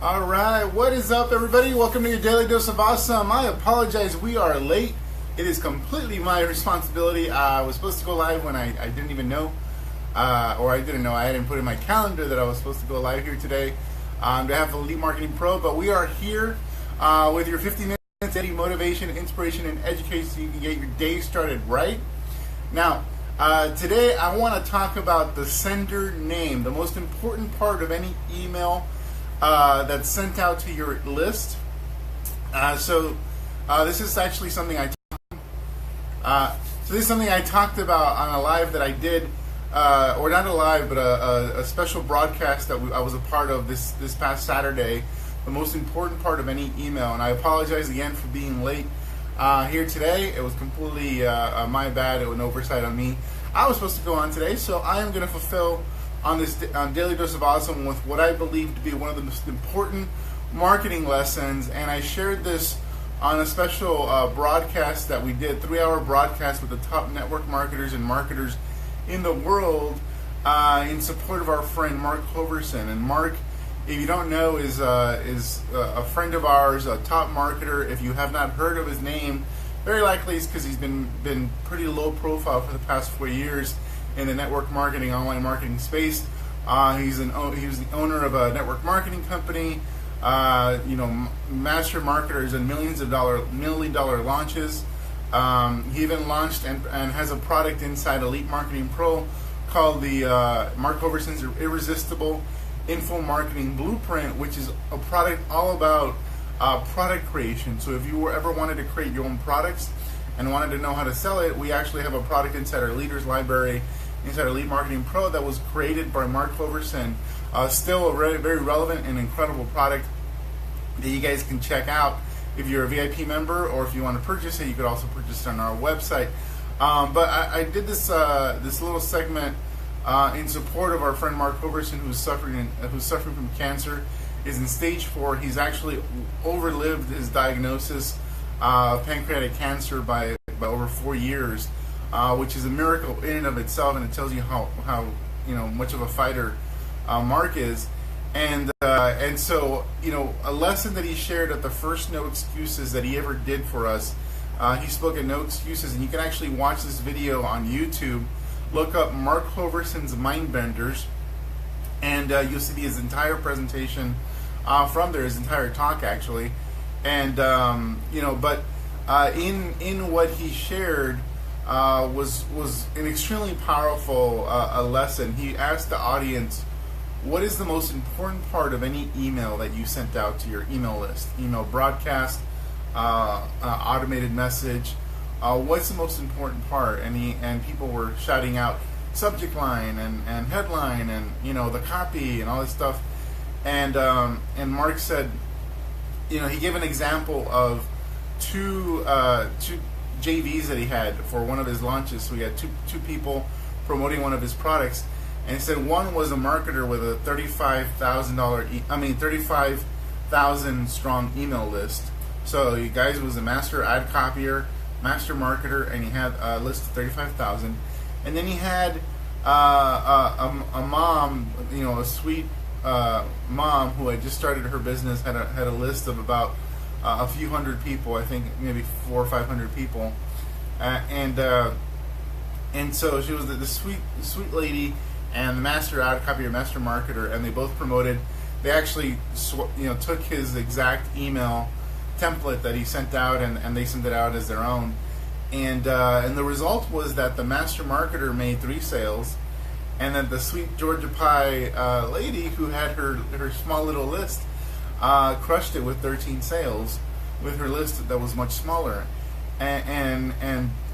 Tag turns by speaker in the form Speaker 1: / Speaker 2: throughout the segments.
Speaker 1: All right, what is up, everybody? Welcome to your Daily Dose of Awesome. I apologize, we are late. It is completely my responsibility. I was supposed to go live when I didn't even know, or I didn't know. I hadn't put in my calendar that I was supposed to go live here today on behalf of Elite Marketing Pro. But we are here with your 50 minutes daily motivation, inspiration, and education so you can get your day started right. Now, today I want to talk about the sender name, the most important part of any email that's sent out to your list. This is actually something I talked about on a live that I did, or not a live, but a special broadcast that I was a part of this past Saturday. The most important part of any email, and I apologize again for being late here today. It was completely my bad. It was an oversight on me. I was supposed to go on today, so I am going to fulfill on this Daily Dose of Awesome with what I believe to be one of the most important marketing lessons, and I shared this on a special broadcast that we did, 3-hour broadcast with the top network marketers and marketers in the world in support of our friend Mark Hooverson. And Mark, if you don't know, is a friend of ours, a top marketer. If you have not heard of his name, very likely it's because he's been pretty low profile for the past 4 years in the network marketing, online marketing space. He was the owner of a network marketing company, master marketers and million dollar launches. He even launched and has a product inside Elite Marketing Pro called the Mark Hoverson's Irresistible Info Marketing Blueprint, which is a product all about product creation. So if you ever wanted to create your own products and wanted to know how to sell it, we actually have a product inside our Leaders Library, inside Elite Marketing Pro, that was created by Mark Hooverson. Still a very relevant and incredible product that you guys can check out. If you're a VIP member, or if you want to purchase it, you could also purchase it on our website. But I did this little segment in support of our friend Mark Hooverson, who's suffering from cancer. Is in stage 4. He's actually overlived his diagnosis of pancreatic cancer by over 4 years, which is a miracle in and of itself, and it tells you how much of a fighter Mark is. And so a lesson that he shared at the first No Excuses that he ever did for us. He spoke at No Excuses, and you can actually watch this video on YouTube. Look up Mark Hooverson's Mind Benders, and you'll see his entire presentation from there, his entire talk actually. And but in what he shared was an extremely powerful lesson. He asked the audience, what is the most important part of any email that you sent out to your email list, email broadcast, automated message? What's the most important part? And people were shouting out subject line and headline and the copy and all this stuff. And Mark said, he gave an example of two JVs that he had for one of his launches. So he had two people promoting one of his products, and he said one was a marketer with a $35,000 strong email list. So you guys was a master ad copier, master marketer, and he had a list of 35,000. And then he had a mom, a sweet mom who had just started her business, had a list of about a few hundred people, I think maybe 400 or 500 people, and so she was the sweet lady and the master ad copier, master marketer, and they both promoted. They actually took his exact email template that he sent out, and they sent it out as their own. And the result was that the master marketer made 3 sales, and then the sweet Georgia Pie lady who had her small little list crushed it with 13 sales with her list that was much smaller. And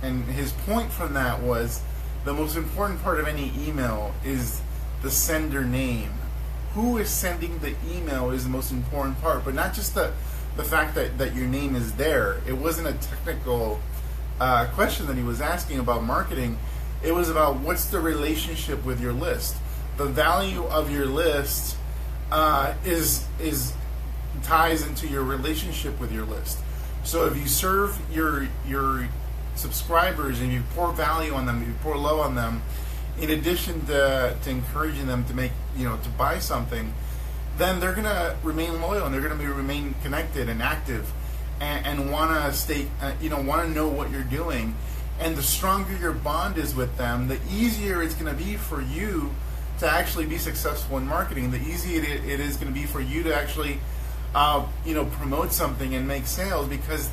Speaker 1: his point from that was the most important part of any email is the sender name. Who is sending the email is the most important part, but not just the fact that your name is there. It wasn't a technical question that he was asking about marketing. It was about what's the relationship with your list. The value of your list is ties into your relationship with your list. So if you serve your subscribers and you pour value on them, you pour love on them, in addition to encouraging them to make to buy something, then they're going to remain loyal, and they're going to remain connected and active, and want to stay, want to know what you're doing. And the stronger your bond is with them, the easier it's going to be for you to actually be successful in marketing. The easier it is going to be for you to actually, promote something and make sales, because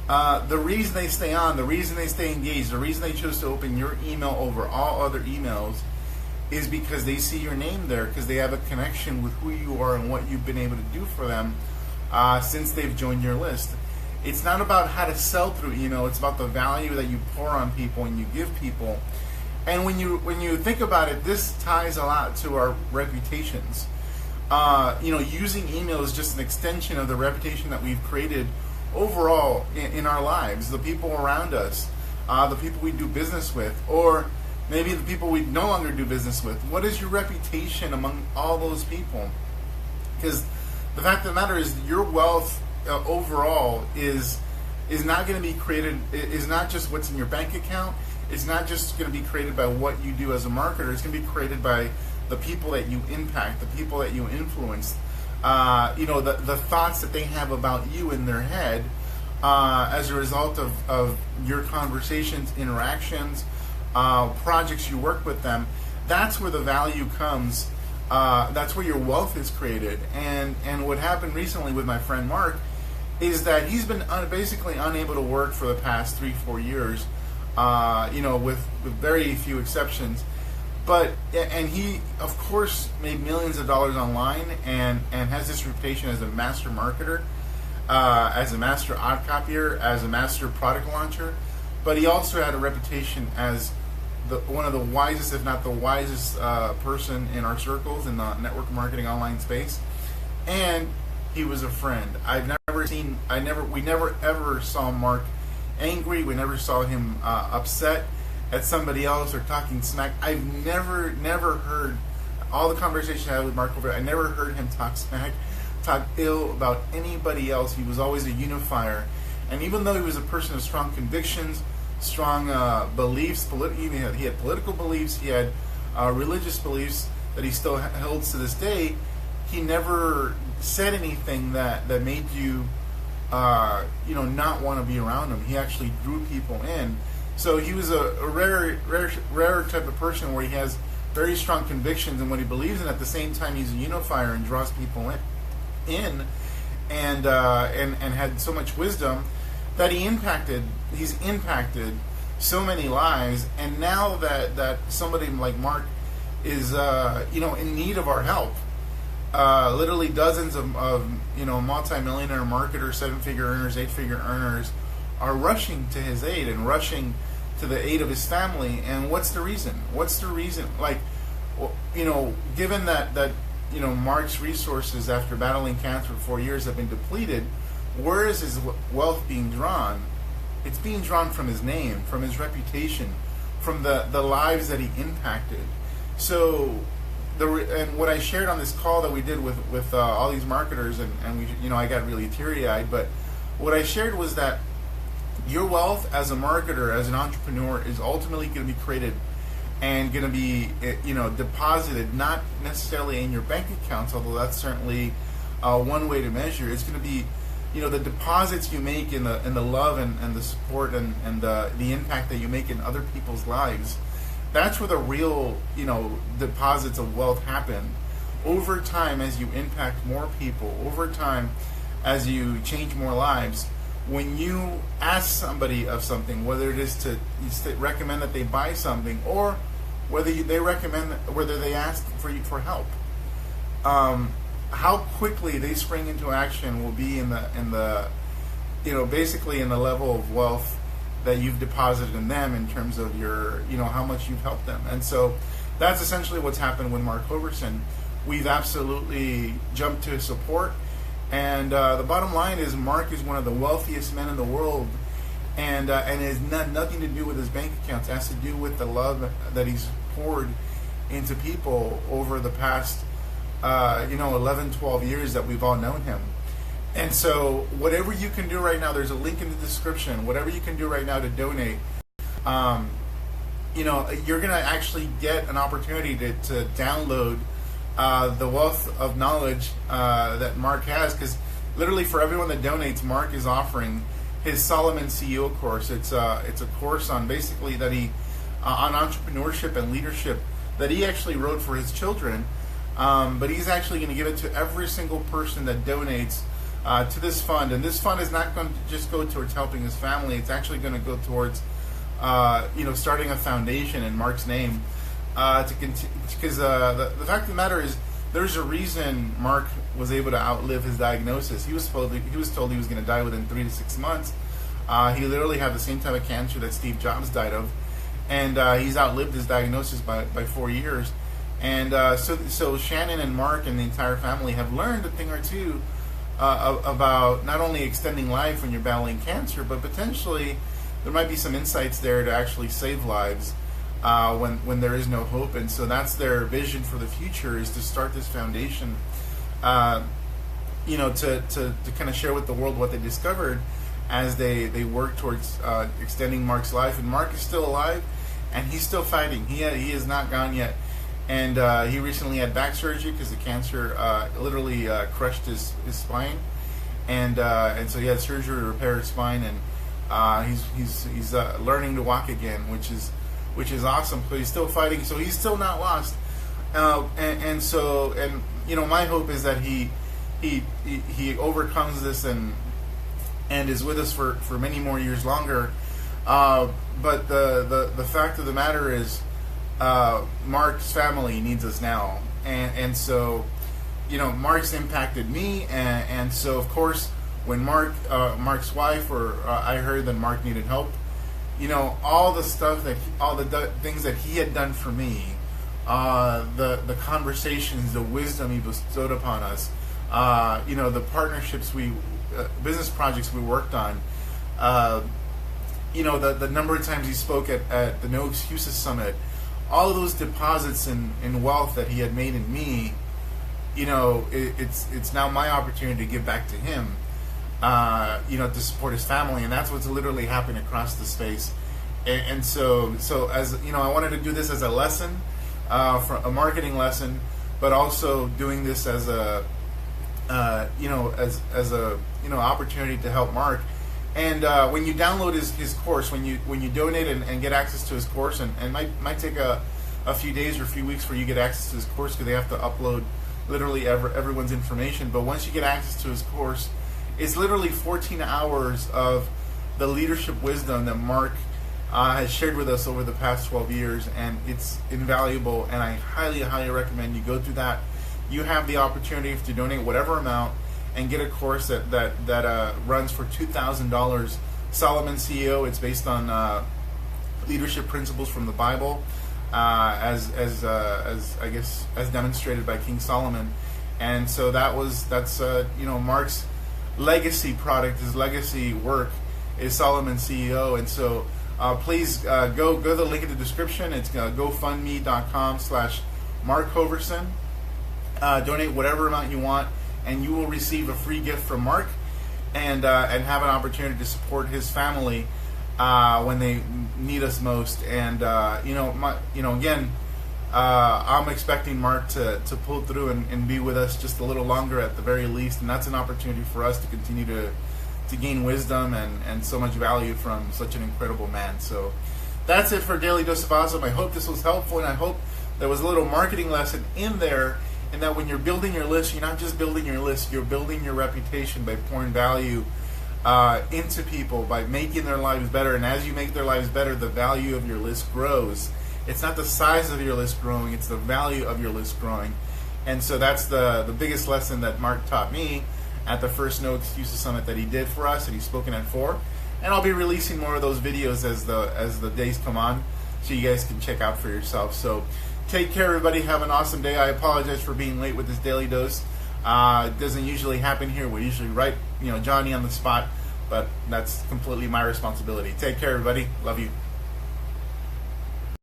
Speaker 1: the reason they stay on, the reason they stay engaged, the reason they choose to open your email over all other emails is because they see your name there, because they have a connection with who you are and what you've been able to do for them since they've joined your list. It's not about how to sell through email. It's about the value that you pour on people and you give people. And when you think about it, this ties a lot to our reputations. Using email is just an extension of the reputation that we've created overall in our lives, the people around us, the people we do business with, or maybe the people we no longer do business with. What is your reputation among all those people? Because the fact of the matter is, your wealth overall is not going to be created, is not just what's in your bank account. It's not just going to be created by what you do as a marketer. It's going to be created by the people that you impact, the people that you influence, the thoughts that they have about you in their head as a result of your conversations, interactions, projects you work with them. That's where the value comes. That's where your wealth is created. And what happened recently with my friend Mark is that he's been basically unable to work for the past 3-4 years, with very few exceptions. And he, of course, made millions of dollars online and has this reputation as a master marketer, as a master ad copier, as a master product launcher. But he also had a reputation as one of the wisest, if not the wisest, person in our circles in the network marketing online space. And he was a friend. We never ever saw Mark angry. We never saw him upset at somebody else or talking smack. I've never heard all the conversations I had with Mark Hooverson. I never heard him talk smack, talk ill about anybody else. He was always a unifier. And even though he was a person of strong convictions, strong beliefs, he had political beliefs, he had religious beliefs that he still holds to this day, he never said anything that made you not want to be around him. He actually drew people in. So he was a rare type of person where he has very strong convictions in what he believes in. At the same time, he's a unifier and draws people in and had so much wisdom that he's impacted so many lives. And now that somebody like Mark is in need of our help, literally dozens of multi-millionaire marketers, 7-figure earners, 8-figure earners are rushing to his aid and rushing to the aid of his family. And what's the reason? Given that Mark's resources after battling cancer for 4 years have been depleted, where is his wealth being drawn? It's being drawn from his name, from his reputation, from the lives that he impacted. So, and what I shared on this call that we did with all these marketers, and we, I got really teary-eyed, but what I shared was that your wealth as a marketer, as an entrepreneur, is ultimately going to be created and going to be, deposited, not necessarily in your bank accounts, although that's certainly one way to measure. It's going to be, the deposits you make in the love and the support and the impact that you make in other people's lives. That's where the real, deposits of wealth happen. Over time, as you impact more people, over time, as you change more lives, when you ask somebody of something, whether it is to recommend that they buy something, or whether they ask for you for help, how quickly they spring into action will be in the basically in the level of wealth that you've deposited in them in terms of your, how much you've helped them. And so that's essentially what's happened with Mark Hooverson. We've absolutely jumped to his support. And the bottom line is Mark is one of the wealthiest men in the world, and it has nothing to do with his bank accounts. It has to do with the love that he's poured into people over the past 11, 12 years that we've all known him. And so whatever you can do right now, there's a link in the description, whatever you can do right now to donate, you're going to actually get an opportunity to download the wealth of knowledge that Mark has, because literally for everyone that donates, Mark is offering his Solomon CEO course. It's a course on basically that he on entrepreneurship and leadership that he actually wrote for his children, but he's actually going to give it to every single person that donates to this fund. And this fund is not going to just go towards helping his family. It's actually going to go towards starting a foundation in Mark's name to continue. Because the fact of the matter is, there's a reason Mark was able to outlive his diagnosis. He was told he was going to die within 3 to 6 months. He literally had the same type of cancer that Steve Jobs died of, and he's outlived his diagnosis by 4 years. And so Shannon and Mark and the entire family have learned a thing or two about not only extending life when you're battling cancer, but potentially there might be some insights there to actually save lives when there is no hope. And so that's their vision for the future, is to start this foundation, to kind of share with the world what they discovered as they work towards extending Mark's life. And Mark is still alive, and he's still fighting. He is not gone yet. And he recently had back surgery because the cancer literally crushed his spine, and so he had surgery to repair his spine, and he's learning to walk again, which is awesome. So he's still fighting. So he's still not lost. And my hope is that he overcomes this and is with us for many more years longer. But the fact of the matter is, Mark's family needs us now, and so Mark's impacted me, and so of course when Mark's wife I heard that Mark needed help, all the stuff all the things that he had done for me, the conversations, the wisdom he bestowed upon us, the partnerships business projects we worked on, the number of times he spoke at the No Excuses Summit, all of those deposits in wealth that he had made in me, it's now my opportunity to give back to him, to support his family, and that's what's literally happening across the space. And so as I wanted to do this as a lesson, for a marketing lesson, but also doing this as a opportunity to help Mark. And when you download his course, when you donate and get access to his course, and might take a few days or a few weeks for you to get access to his course, because they have to upload literally everyone's information. But once you get access to his course, it's literally 14 hours of the leadership wisdom that Mark has shared with us over the past 12 years, and it's invaluable. And I highly, highly recommend you go through that. You have the opportunity to donate whatever amount and get a course that runs for $2,000. Solomon CEO. It's based on leadership principles from the Bible, as demonstrated by King Solomon. And so that's Mark's legacy product. His legacy work is Solomon CEO. And so please go to the link in the description. It's GoFundMe.com/Mark Hooverson. Donate whatever amount you want, and you will receive a free gift from Mark, and have an opportunity to support his family when they need us most. And again, I'm expecting Mark to pull through and be with us just a little longer at the very least, and that's an opportunity for us to continue to gain wisdom and so much value from such an incredible man. So that's it for Daily Dose of Awesome. I hope this was helpful, and I hope there was a little marketing lesson in there, and that when you're building your list, you're not just building your list, you're building your reputation by pouring value into people, by making their lives better. And as you make their lives better, the value of your list grows. It's not the size of your list growing, it's the value of your list growing. And so that's the biggest lesson that Mark taught me at the first No Excuses Summit that he did for us, and he's spoken at 4. And I'll be releasing more of those videos as the days come on, so you guys can check out for yourself. So take care, everybody. Have an awesome day. I apologize for being late with this daily dose. It doesn't usually happen here. We usually write, Johnny on the spot, but that's completely my responsibility. Take care, everybody. Love you.